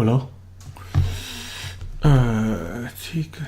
我喽。这个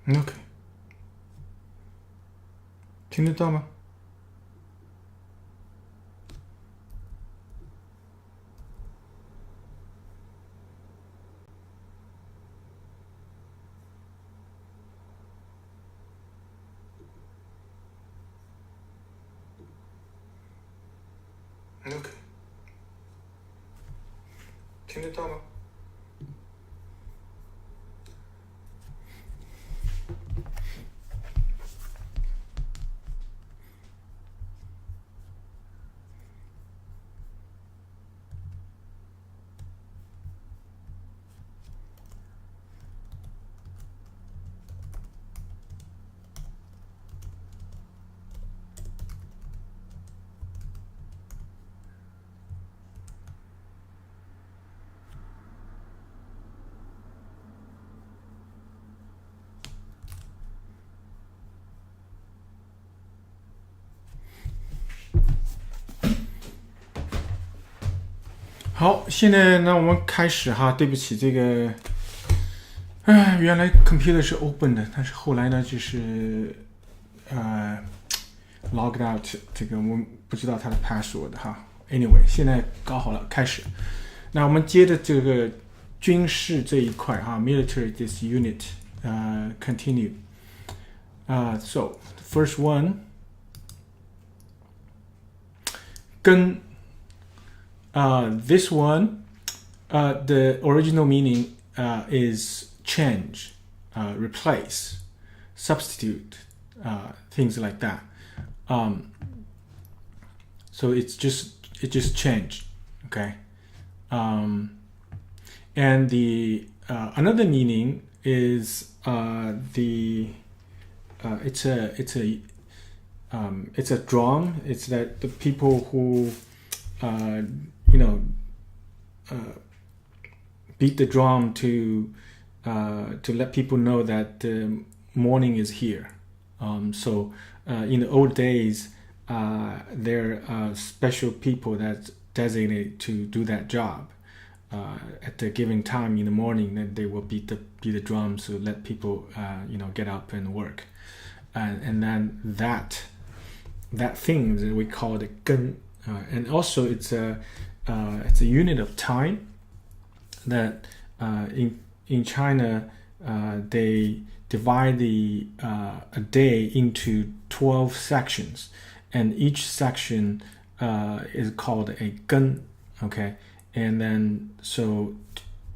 OK， 听得到吗？OK， 听得到吗好，现在呢，我们开始哈。对不起，这个，原来 computer 是 open 的，但是后来呢，就是logged out，这个我不知道它的 password 哈。Anyway， 现在搞好了，开始。那我们接着这个军事这一块哈 ，military this unit，continue。So first one， 跟this one, the original meaning is change, replace, substitute, things like that. So it just changed, okay. And the another meaning is it's a drum. It's that the people who beat the drum to let people know that the morning is here. So in the old days, there are special people that's designated to do that job. At the given time in the morning, then they will beat the drums to let people get up and work. And then that thing that we call the 根, and also it's a unit of time that in China they divide a day into 12 sections, and each section is called a 根, okay, and then so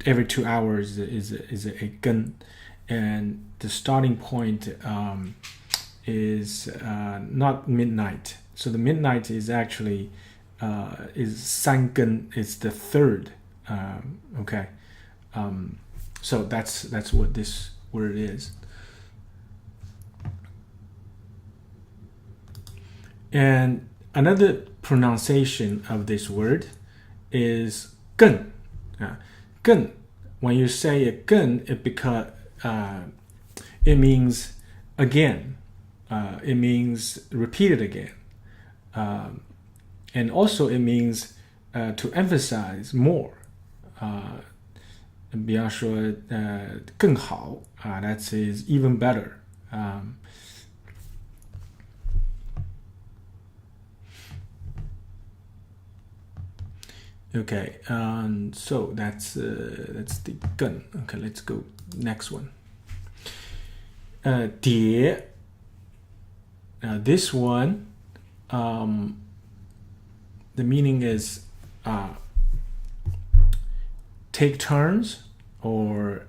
every 2 hours is a 根, and the starting point is not midnight. So the midnight is actually is 三根, is the third. Okay, so that's what this word is. And another pronunciation of this word is 更. 更, when you say a 更, it means again. It means repeated again. And also it means to emphasize more. 比方说更好 that is even better. Okay, so that's the 更. Okay, let's go next one. 叠. This one, the meaning is take turns, or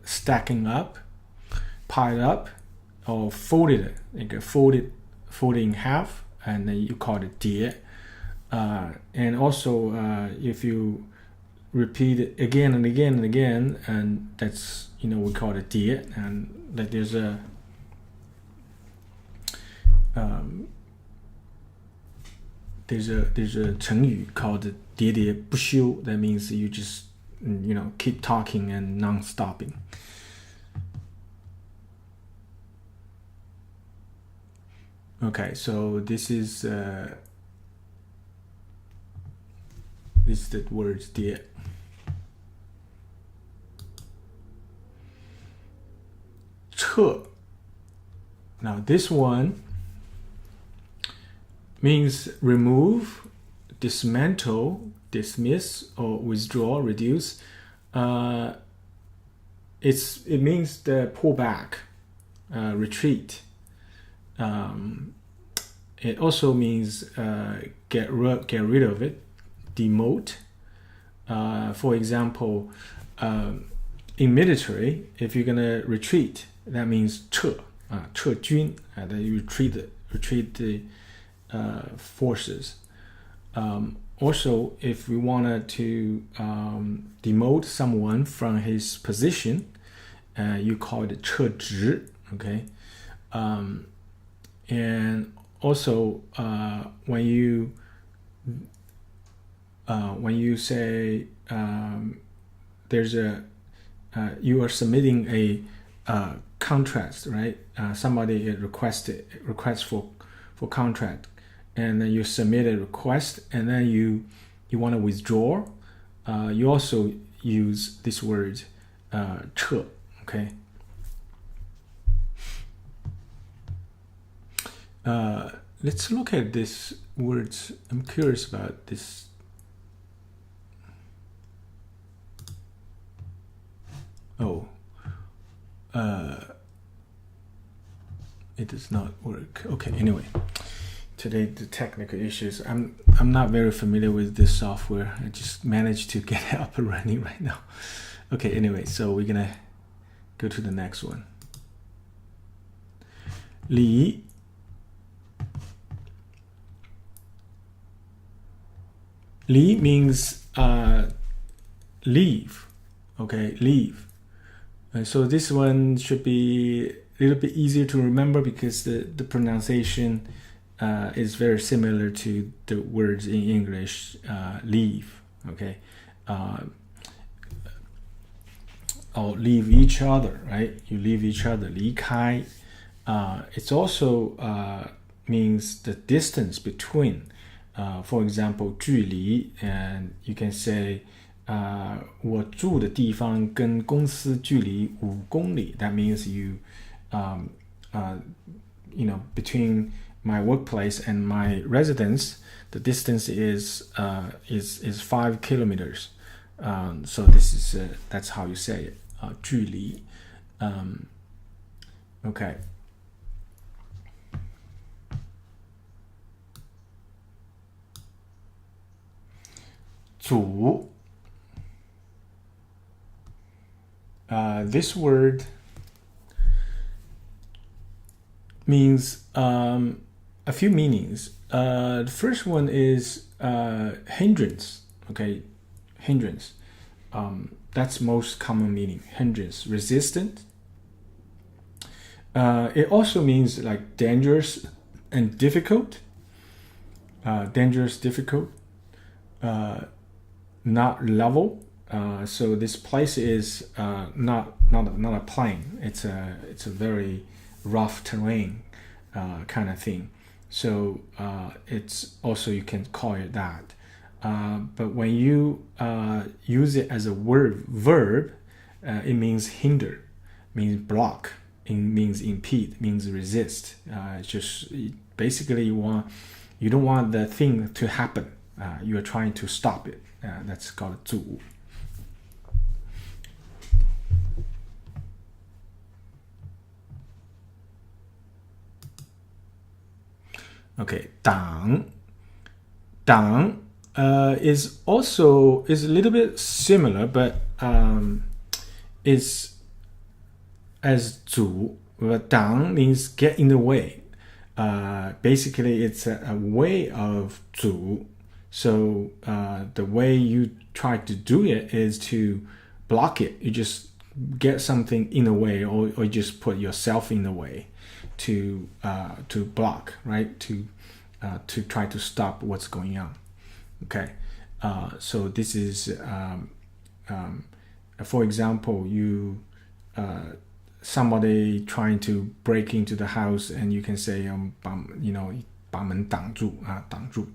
stacking up, piled up, or folded, like folded in half, and then you call it 叠. And also if you repeat it again and again and again, and that's we call it 叠, and that there's a there's a 成语 called 喋喋不休. That means you just keep talking and non-stopping. Okay, so this is the word 喋.撤. Now this one means remove, dismantle, dismiss, or withdraw, reduce. It means the pull back, retreat. It also means get rid of it, demote. For example, in military, if you're gonna retreat, that means 撤军, that you retreat the forces. Also, if we wanted to demote someone from his position, you call it 撤职, okay? And also, when you say there's you are submitting a contract, right? Somebody requests for contract, and then you submit a request, and then you want to withdraw. You also use this word 撤, okay? Let's look at these words. I'm curious about this. It does not work. Okay, anyway, today the technical issues. I'm not very familiar with this software. I just managed to get it up and running right now. Okay, anyway, so we're gonna go to the next one. 礼 Li means leave, okay, leave. And so this one should be a little bit easier to remember because the pronunciation is very similar to the words in English, leave, okay? Or leave each other, right? You leave each other, 离开. It's also means the distance between. For example, 距离, and you can say, 我住的地方跟公司距离5公里. That means you know, between my workplace and my residence, the distance is 5 kilometers. So this is that's how you say it, 距离. Okay. 组 this word means a few meanings. The first one is hindrance, okay? Hindrance. That's most common meaning. Hindrance, resistant. It also means like dangerous and difficult. Dangerous, difficult. Not level. So this place is not a plain. It's a very rough terrain kind of thing. So it's also, you can call it that. But when you use it as a verb, it means hinder, means block, it means impede, means resist. Just basically you don't want the thing to happen. You are trying to stop it. That's called 阻. Okay, 党 is a little bit similar, but is as 阻, but 党 means get in the way. Basically, it's a way of 阻. So the way you try to do it is to block it. You just get something in the way, or just put yourself in the way to block, right? To try to stop what's going on. Okay, so this is for example, you somebody trying to break into the house, and you can say 把门挡住 挡住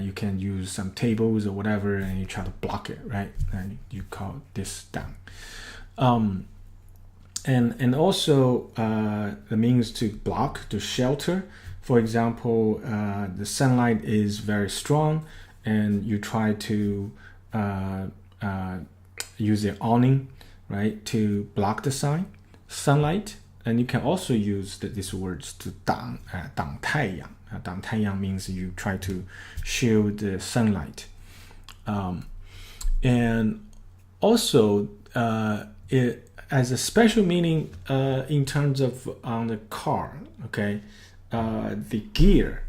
you can use some tables or whatever, and you try to block it, right? And you call this 挡. and also it means to block, to shelter. For example, the sunlight is very strong, and you try to use an awning, right, to block the sunlight. And you can also use these words to 挡太阳. 挡太阳 means you try to shield the sunlight. And also, it has a special meaning in terms of on the car. Okay, the gear.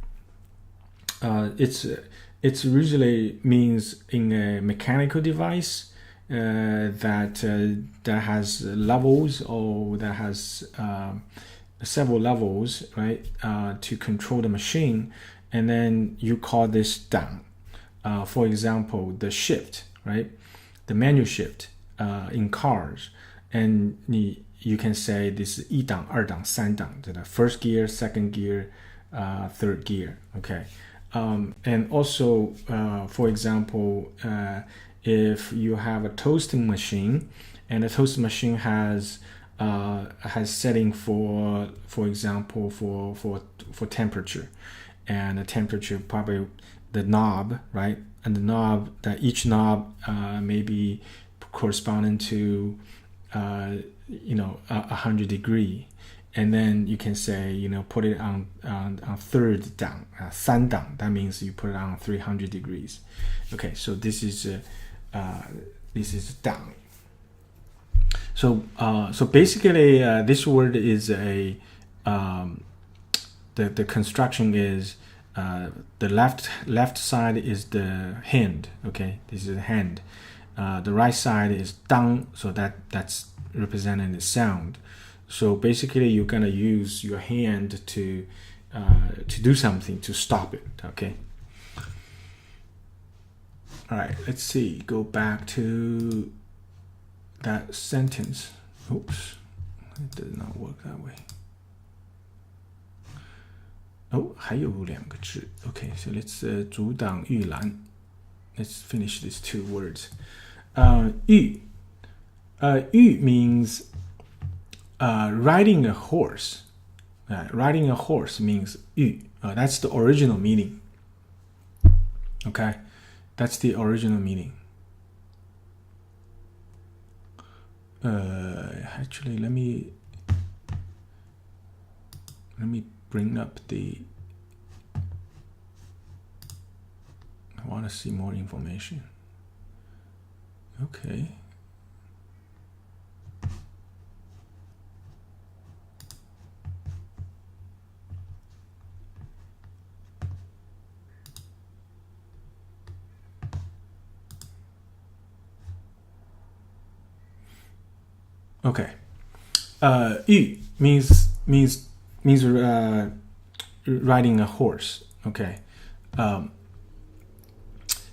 It's usually means in a mechanical device that has levels, or that has several levels, right, to control the machine, and then you call this 档. For example, the shift, right, the manual shift in cars, and you can say this 一档、二档、三档, the first gear, second gear, third gear. Okay, and also, for example, if you have a toasting machine, and the toasting machine has setting for example for temperature, and the temperature, probably the knob, right, and the knob, that each knob may be corresponding to 100 degree, and then you can say, put it on third 档, 三档, that means you put it on 300 degrees. Okay, so this is 档. So basically, this word is the construction is the left side is the hand. Okay, this is the hand. The right side is 当, so that's representing the sound. So basically, you're gonna use your hand to do something to stop it. Okay. All right. Let's see. Go back to that sentence. Oops, it did not work that way. Oh, 还有两个字. Okay, so let's 阻挡预览. Let's finish these two words. 御 means riding a horse. Riding a horse means 御. That's the original meaning. Okay, that's the original meaning. Actually, let me bring up the. I want to see more information. Okay. Okay. 御 means riding a horse. Okay.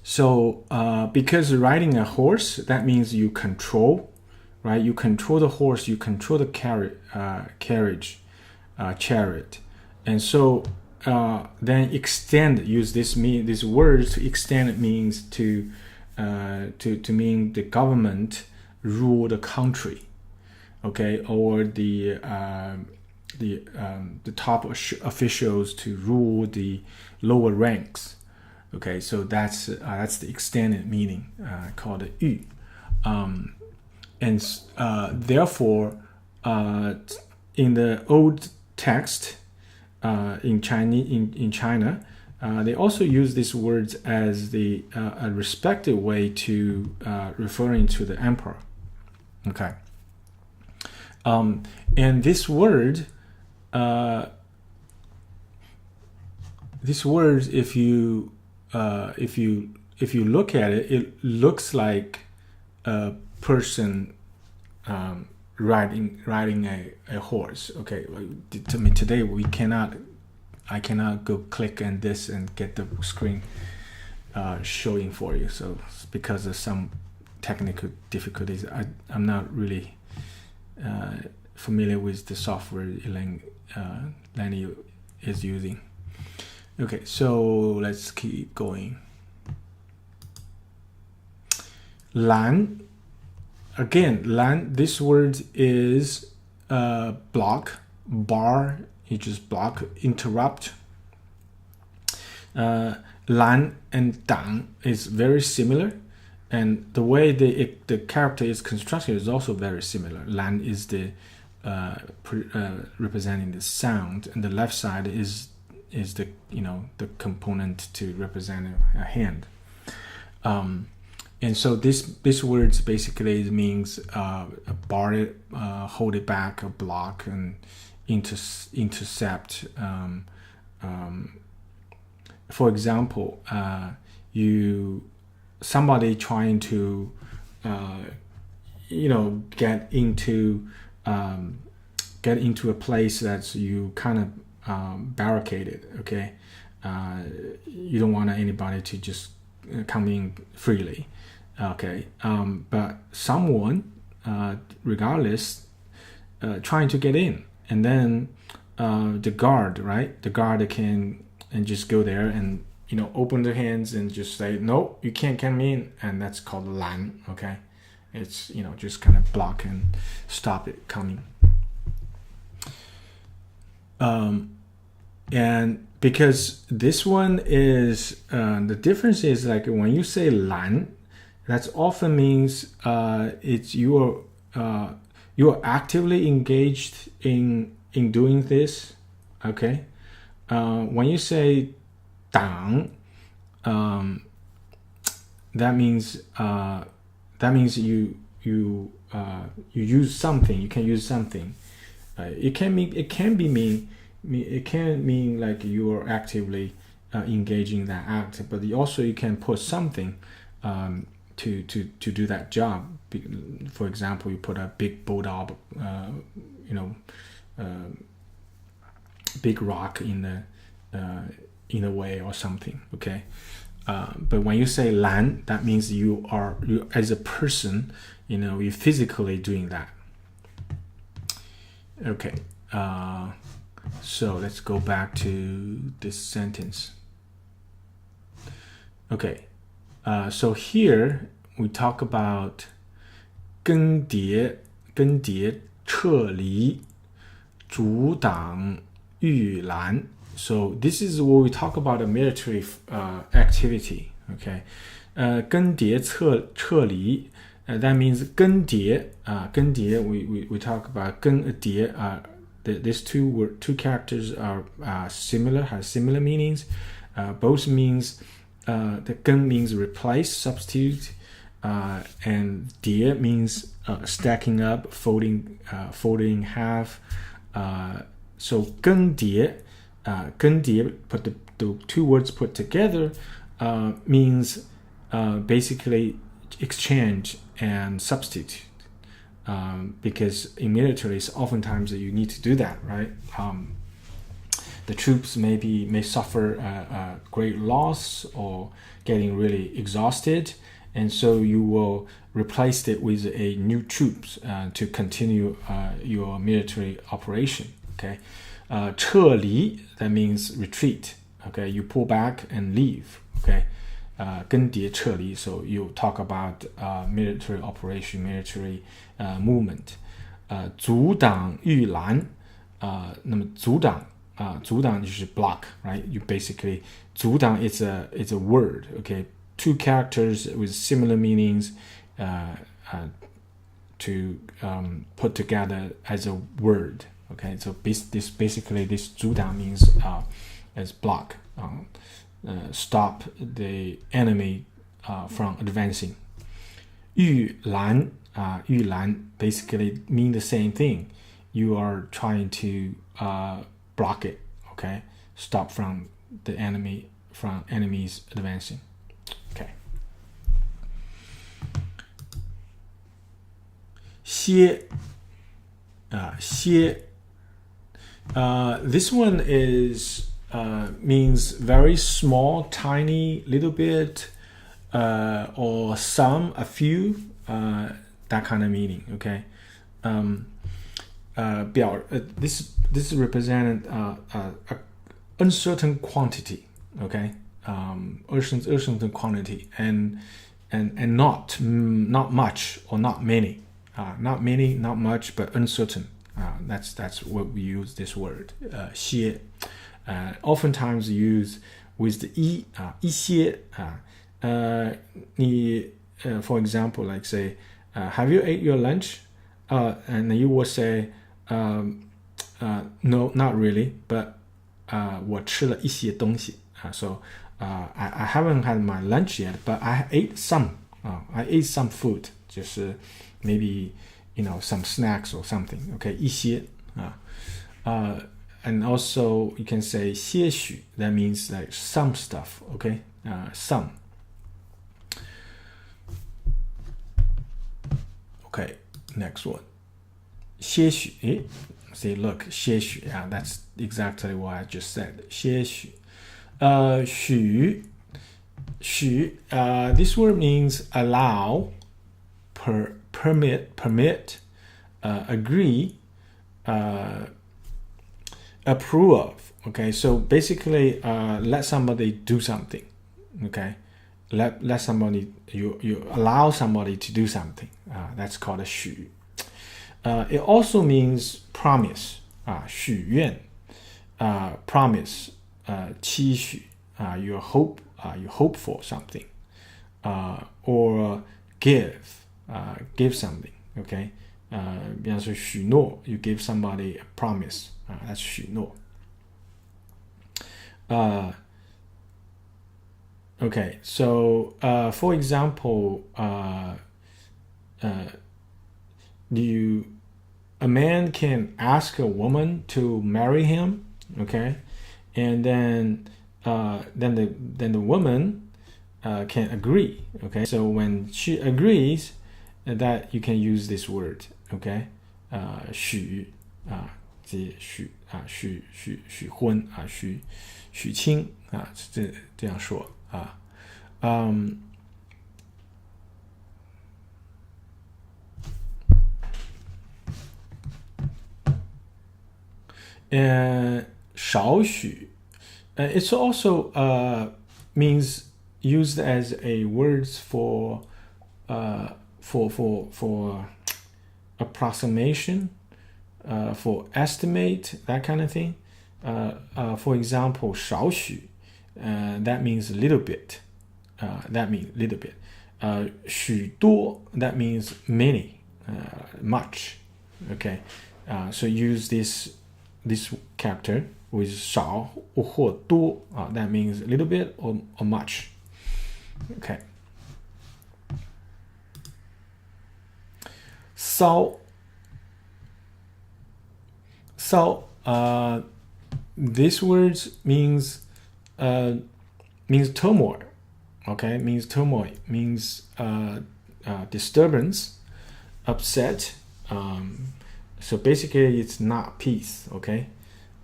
So because riding a horse, that means you control, right? You control the horse, you control the carriage, chariot. And so then extend, use this word to extend. It means to mean the government rule the country. Okay, or the top officials to rule the lower ranks. Okay, so that's the extended meaning called 御. And therefore, in the old text in China, they also use these words as a respected way to referring to the emperor. Okay. And this word, if you look at it, it looks like a person riding a horse. Okay, to me today I cannot go click on this and get the screen showing for you. So because of some technical difficulties, I'm not really familiar with the software Lenny is using. Okay, so let's keep going. 蓝, again, 蓝, this word is block, bar, you just block, interrupt. Lan and dang is very similar, and the way the character is constructed is also very similar. Lan is the representing the sound, and the left side is the the component to represent a hand. And so this words basically means bar it, hold it back, or block, and intercept. For example, somebody trying to get into a place that you kind of barricaded. Okay, you don't want anybody to just come in freely. Okay, but someone, regardless, trying to get in, and then the guard can and just go there and open their hands and just say, no, you can't come in, and that's called lan. Okay, it's just kind of block and stop it coming. And because this one is the difference is like when you say lan, that often means it's you are actively engaged in doing this. Okay, when you say dang, that means you use something. You can use something. It can mean like you are actively engaging that act, but also you can put something to do that job. For example, you put a big bulldog, big rock in the way or something. Okay, but when you say lan, that means you as a person, you're physically doing that. Okay, so let's go back to this sentence. Okay, so here we talk about 更迭撤离阻挡预拦. So this is what we talk about a military activity. Okay, 更迭撤离, that means 更迭, we talk about 更迭. These two characters are similar, have similar meanings. Both means the 更 means replace, substitute, and 叠 means stacking up, folding in half. So 更迭, put the two words put together means basically exchange and substitute. Because in military, oftentimes you need to do that, right? The troops may suffer a great loss or getting really exhausted, and so you will replace it with a new troops to continue your military operation. Okay, 撤离, that means retreat. Okay, you pull back and leave. Okay, 更迭撤离, so you talk about military operation, military movement. 阻挡预拦, 那么阻挡就是 block, right? You basically 阻挡 is a word. Okay, two characters with similar meanings to put together as a word. Okay, so this 阻挡 means as block, stop the enemy from advancing. 预拦, 预拦 basically mean the same thing. You are trying to block it. Okay, stop from enemies advancing. Okay. 歇, this one is means very small, tiny, little bit, or some, a few, that kind of meaning. Okay, this is represented a uncertain quantity. Okay, uncertain quantity, and not much or not many, not much, but uncertain. That's what we use this word 些 oftentimes used with the 一些 for example, like say have you ate your lunch? And you will say no, not really, but 我吃了一些东西 so I haven't had my lunch yet, but I ate some I ate some food, just maybe some snacks or something. Okay, 一些 and also you can say 些许, that means like some stuff. Okay, some. Okay, next one. 些许 say look 些许 yeah, that's exactly what I just said. 些许 许 this word means allow, permit, agree, approve of. Okay, so basically let somebody do something. Okay, let somebody, you allow somebody to do something. That's called a 许 it also means promise 许愿 promise 期许 you hope for something or give something. Okay, 比方说许诺 you give somebody a promise that's 许诺 okay, so for example a man can ask a woman to marry him, okay, and then the woman can agree. Okay, so when she agrees, that you can use this word. Okay, 许许婚许亲这样说少许 it's also means used as a words for approximation, for estimate, that kind of thing. For example, 少许 that means a little bit. That means little bit. 许多 that means many, much. Okay, so use this character with 少或多 that means a little bit or much. Okay. 骚 this word means turmoil. Okay, means turmoil, means disturbance, upset. So basically it's not peace. Okay,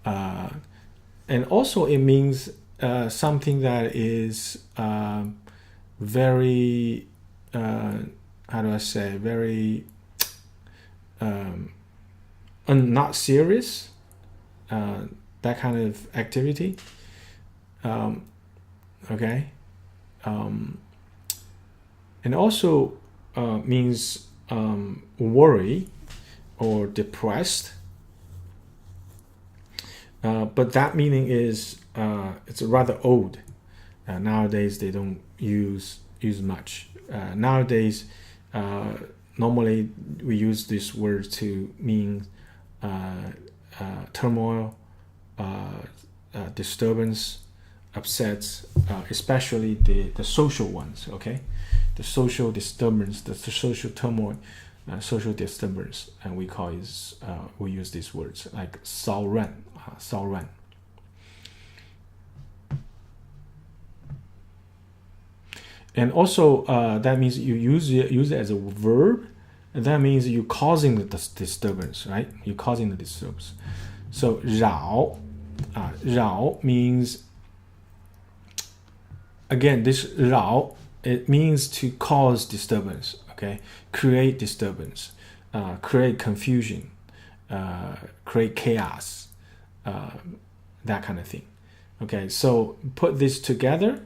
and also it means something that is very how do I say, very not serious, that kind of activity. Okay, and also means worry or depressed, but that meaning is it's rather old. Nowadays they don't use much. Nowadays normally we use this word to mean turmoil, disturbance, upsets, especially the social ones. Okay, the social disturbance, the social turmoil, social disturbance, and we use these words like 骚乱. And also that means you use it as a verb. That means you're causing the disturbance, right? You're causing the disturbance. So 扰 means, again, this 扰 it means to cause disturbance. Okay, create disturbance, create confusion, create chaos, that kind of thing. Okay, so put this together.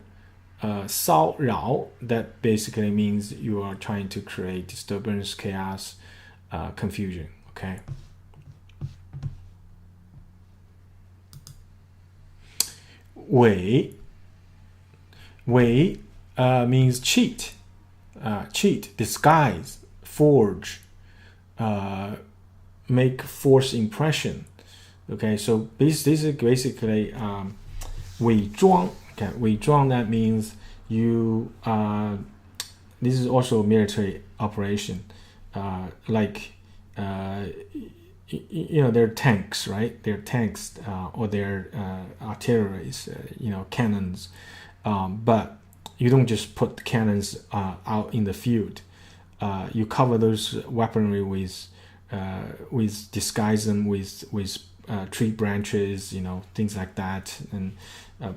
骚扰 that basically means you are trying to create disturbance, chaos, confusion. Okay. 伪 means cheat, disguise, forge, make false impression. Okay, so this is basically 伪装. Okay, 伪装 that means you. This is also a military operation, like they're tanks, right? They're tanks or they're artilleries, cannons. But you don't just put the cannons out in the field. You cover those weaponry with disguise them with tree branches, things like that, and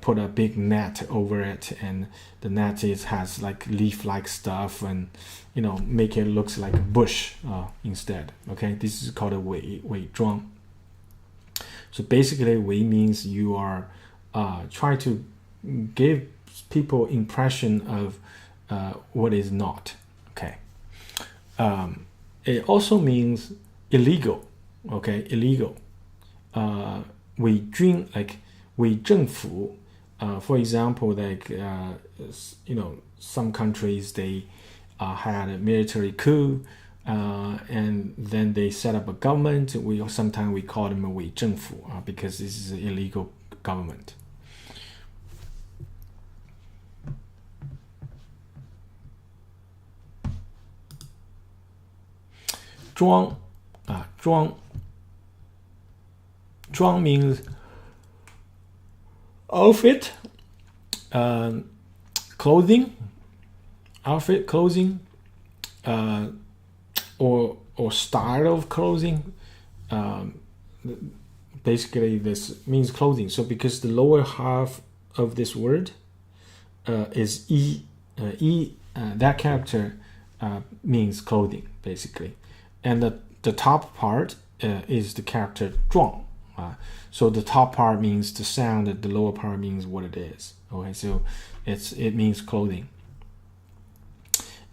put a big net over it, and the net has like leaf-like stuff, and make it looks like a bush instead. Okay, this is called a 伪装. So basically, 伪 means you are trying to give people impression of what is not. Okay. It also means illegal. Okay, illegal. 伪军 like 伪政府. For example, like some countries they had a military coup, and then they set up a government. Sometimes we call them a 伪政府 because this is an illegal government. 装 means outfit, clothing, or style of clothing. Basically, this means clothing. So because the lower half of this word is that character means clothing, basically. And the top part is the character 壮. So the top part means the sound, the lower part means what it is. Okay, so it means clothing.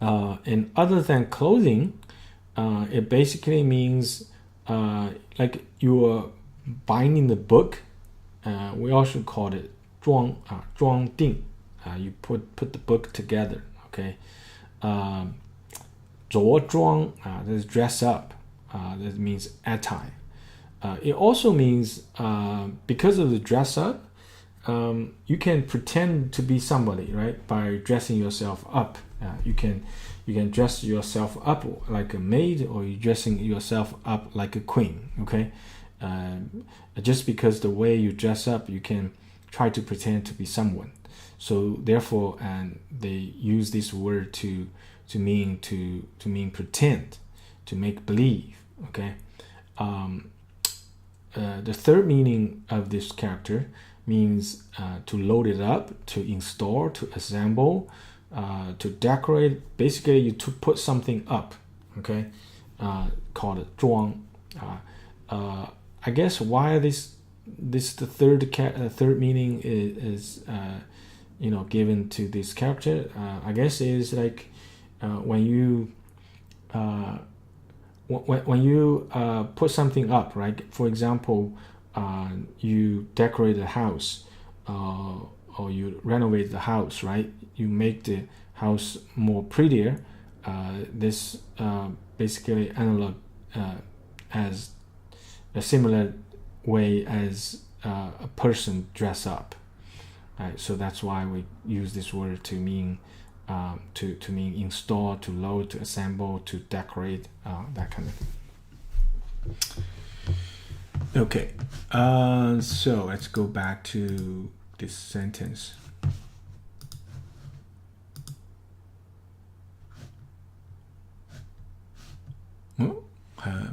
And other than clothing, it basically means like you are binding the book. We also call it 装订. You put the book together. Okay. 着装 that is dress up. That means attire. It also means because of the dress up, you can pretend to be somebody, right? By dressing yourself up. You can dress yourself up like a maid, or you're dressing yourself up like a queen. Okay, just because the way you dress up, you can try to pretend to be someone. So therefore, they use this word to mean pretend, to make believe. Okay. The third meaning of this character means to load it up, to install, to assemble, to decorate. Basically, you to put something up. Okay, called 装. I guess why this the third meaning is given to this character. I guess is like when you put something up, right? For example, you decorate the house, or you renovate the house, right? You make the house more prettier. This basically analog as a similar way as a person dress up, right? So that's why we use this word to mean to mean install, to load, to assemble, to decorate, that kind of thing. Okay, so let's go back to this sentence.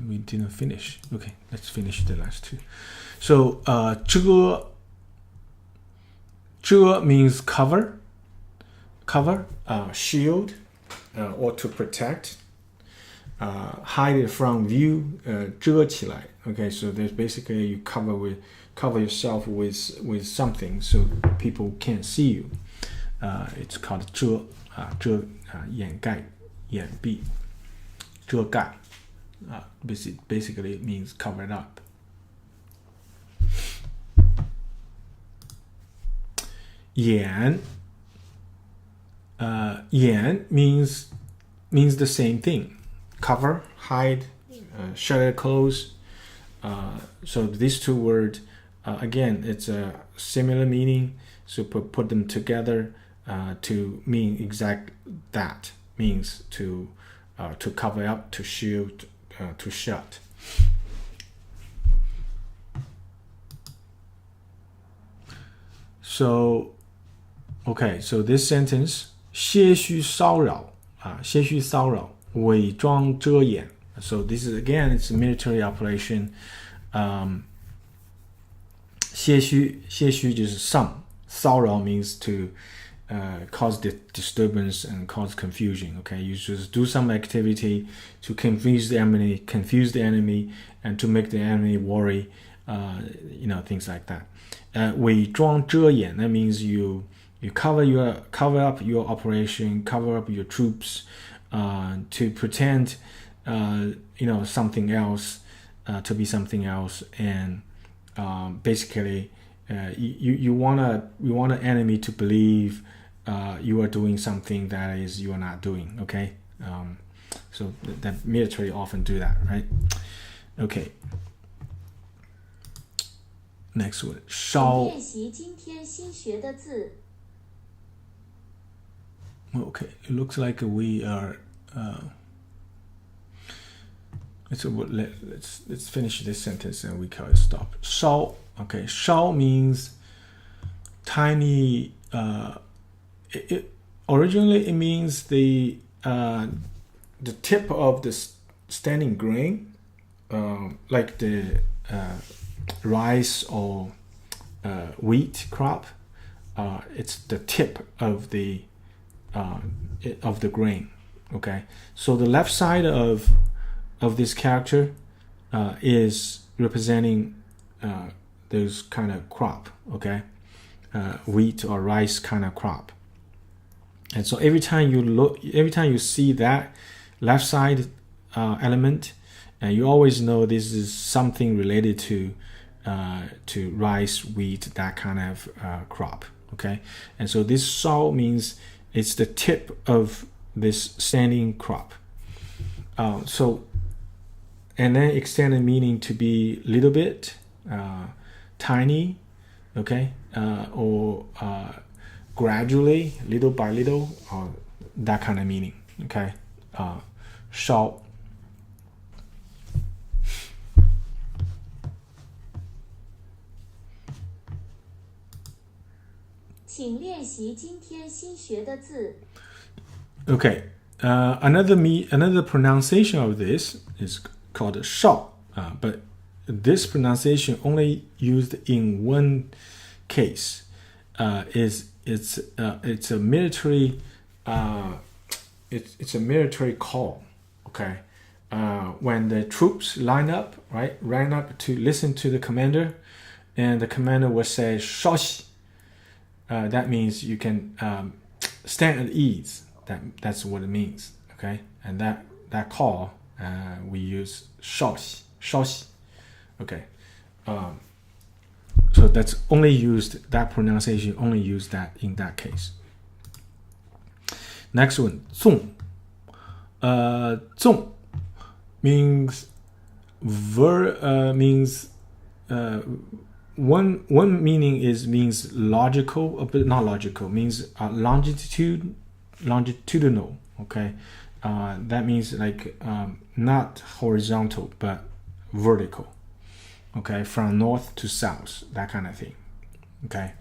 We didn't finish. Okay, let's finish the last two. So 遮 means cover, shield, or to protect, hide it from view, 遮起来. Okay, so there's basically you cover yourself with something so people can't see you. It's called 遮, 掩盖, 掩蔽, 遮盖. Basically it means covered up. yan. Yan means the same thing. Cover, hide, shutter, close. So these two words, again, it's a similar meaning. So put them together to mean exact that. Means to cover up, to shield, to shut. So, okay, so this sentence, 些许骚扰, 些许骚扰, 伪装遮掩. So this is, again, it's a military operation. 些许就是 some. 骚扰 means to cause disturbance and cause confusion. Okay, you just do some activity to confuse the enemy, and to make the enemy worry. Things like that. 伪装遮掩, that means you cover up your operation, cover up your troops, to pretend something else, to be something else, and basically you want an enemy to believe you are doing something that is you are not doing. Okay, so the military often do that, right? Okay. Next one, 烧. 练习今天新学的字. Okay, it looks like we are. Let's finish this sentence and we can stop. 烧. Okay, 烧 means tiny. Originally it means the tip of the standing grain, like the rice or wheat crop. It's the tip of the grain. Okay, so the left side of this character is representing those kind of crop. Okay, wheat or rice kind of crop. And so every time you see that left side element, and you always know this is something related to rice, wheat, that kind of crop. Okay, and so this 烧 means it's the tip of this standing crop. So, and then extend the meaning to be little bit, tiny, okay, or gradually, little by little, or that kind of meaning. Okay, 烧. 请练习今天新学的字. Okay, another pronunciation of this is called 烧, but this pronunciation only used in one case. It's a military it's a military call. Okay, when the troops line up to listen to the commander, and the commander will say 稍息. That means you can stand at ease. That's what it means. Okay, and that call we use 稍息. Okay, so that's only used, that pronunciation only used that in that case. Next one, 纵. 纵 means one meaning means logical, but not logical, means longitudinal. Okay, that means like not horizontal but vertical. Okay, from north to south, that kind of thing. Okay,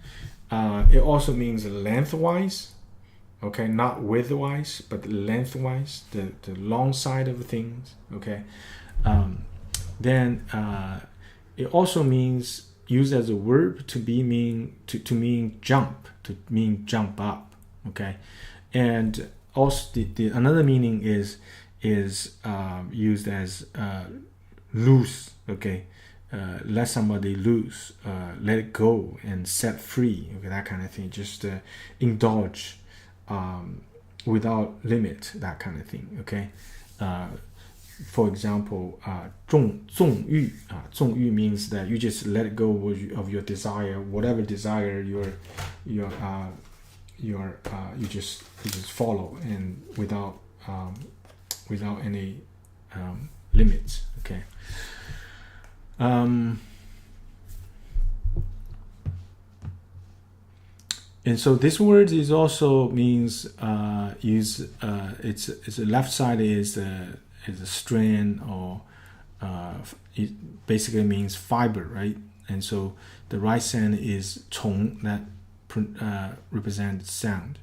it also means lengthwise. Okay, not widthwise but lengthwise, the long side of things. Okay, then it also means used as a verb to mean jump, to mean jump up. Okay, and also the another meaning is used as loose. Okay, let somebody loose, let it go and set free. Okay, that kind of thing. Just indulge without limit, that kind of thing. Okay, for example, 纵欲 纵欲 means that you just let go of your desire, whatever desire you just follow, and without any limits. Okay. And so this word is also means its left side is a strand, or it basically means fiber, right? And so the right side is 虫 that represents sound.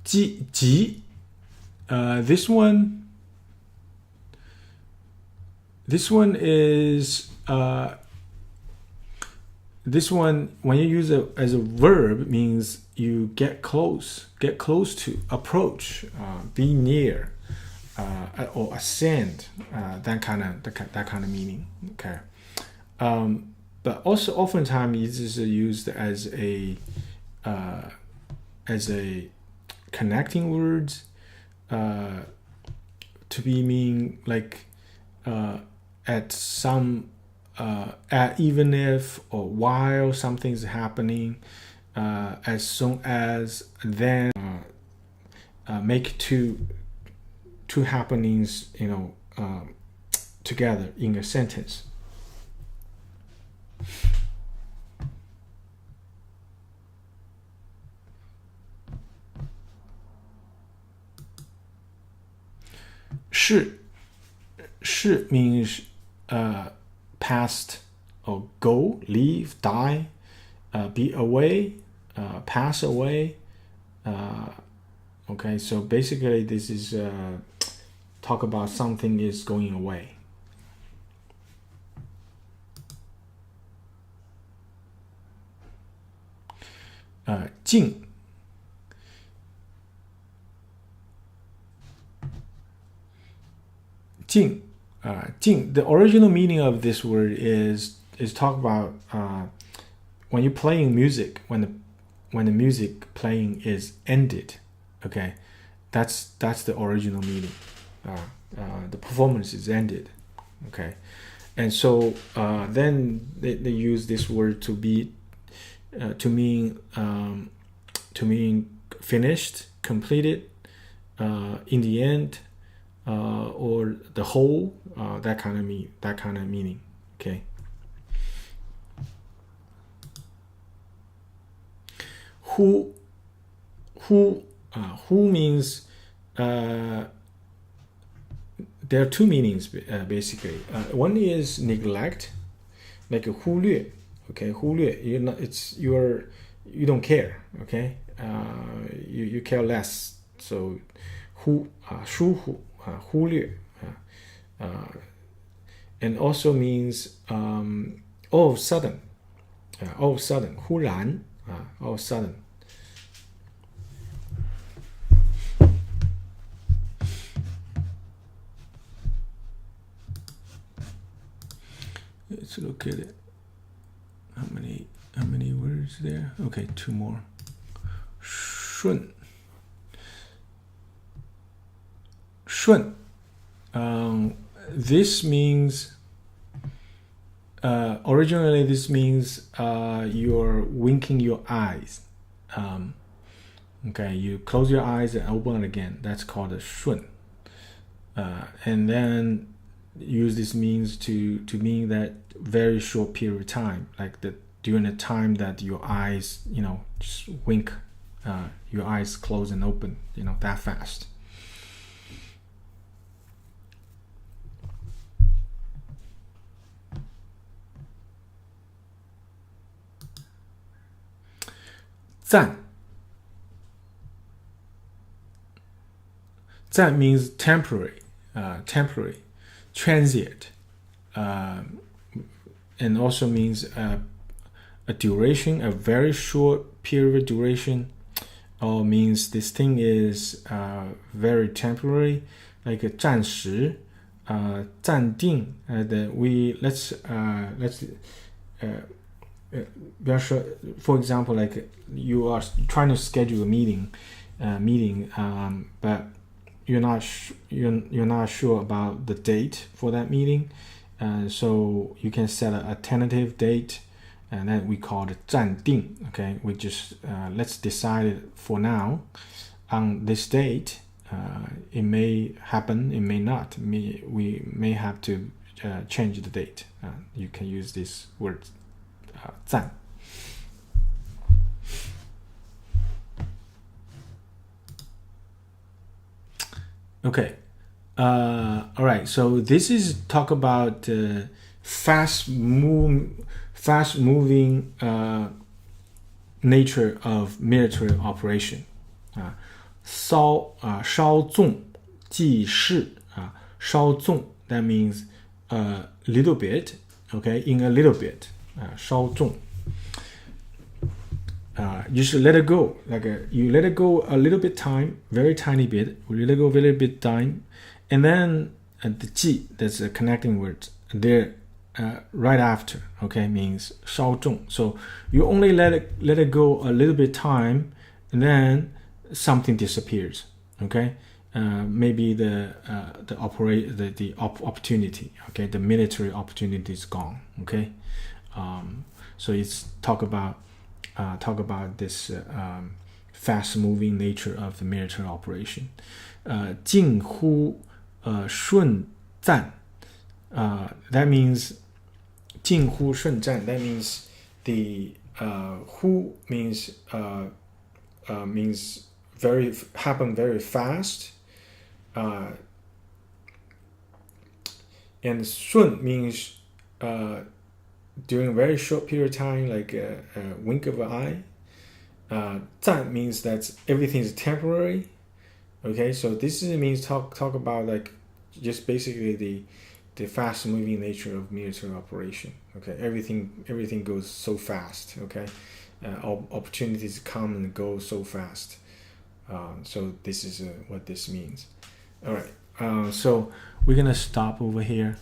Ji, this one is this one, when you use it as a verb, means you get close to, approach, be near, or ascend, that kind of meaning. Okay. But also oftentimes it is used as a connecting words, to be mean like at some even if or while something's happening, as soon as, then, make two happenings, together in a sentence. Shi means past, or go, leave, die, be away, pass away. Okay, so basically this is talk about something is going away. Jing. Jing. The original meaning of this word is talk about when you're playing music, when the music playing is ended. Okay, that's the original meaning. The performance is ended. Okay, and so then they use this word to mean finished, completed, in the end. Or the whole, that kind of meaning. Okay. Who means there are two meanings basically. One is neglect, like a 忽略. Okay, 忽略. You don't care. Okay, you care less. So 疏忽. 忽略, and also means all of a sudden, 忽然, all of a sudden. Let's look at it. How many words there? Okay, two more. 顺. This means originally this means you're winking your eyes. Okay, you close your eyes and open it again. That's called a 顺. And then use this means to mean that very short period of time, like during the time that your eyes, just wink, your eyes close and open, that fast. Zan means temporary, transient, and also means a duration, a very short period of duration, or means this thing is very temporary, like a 暂时, 暂定. Let's for example, like you are trying to schedule a meeting, meeting, but you're not sure about the date for that meeting, so you can set a tentative date, and then we call it 暂定. Okay, we just let's decide it for now on this date. It may happen, it may not. We may have to change the date. You can use this word 暂. Okay, all right. So this is talk about fast moving nature of military operation. 稍纵即逝 稍纵 that means a little bit, okay, in a little bit. 稍纵 you should let it go, like you let it go a little bit time, very tiny bit, you let it go a little bit time, and then the 即 that's a connecting word there right after, okay, means 稍纵. So you only let it go a little bit time, and then something disappears, okay. Maybe the opportunity, okay, the military opportunity is gone, okay. So it's talk about this fast-moving nature of the military operation. 近乎顺战 that means 近乎顺战 that means the who means happen very fast, and 顺 means during a very short period of time, like a wink of an eye. 战 means that everything is temporary. Okay, so this means talk about like just basically the fast moving nature of military operation. Okay, everything goes so fast. Okay, opportunities come and go so fast. So this is what this means. All right, so we're gonna stop over here.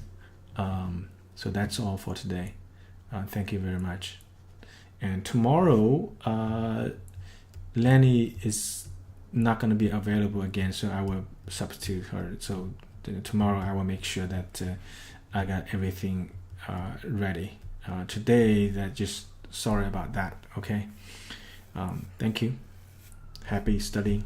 So that's all for today. Thank you very much. And tomorrow, Lenny is not going to be available again, so I will substitute her. So tomorrow I will make sure that I got everything ready. Today, just sorry about that. Okay. Thank you. Happy studying.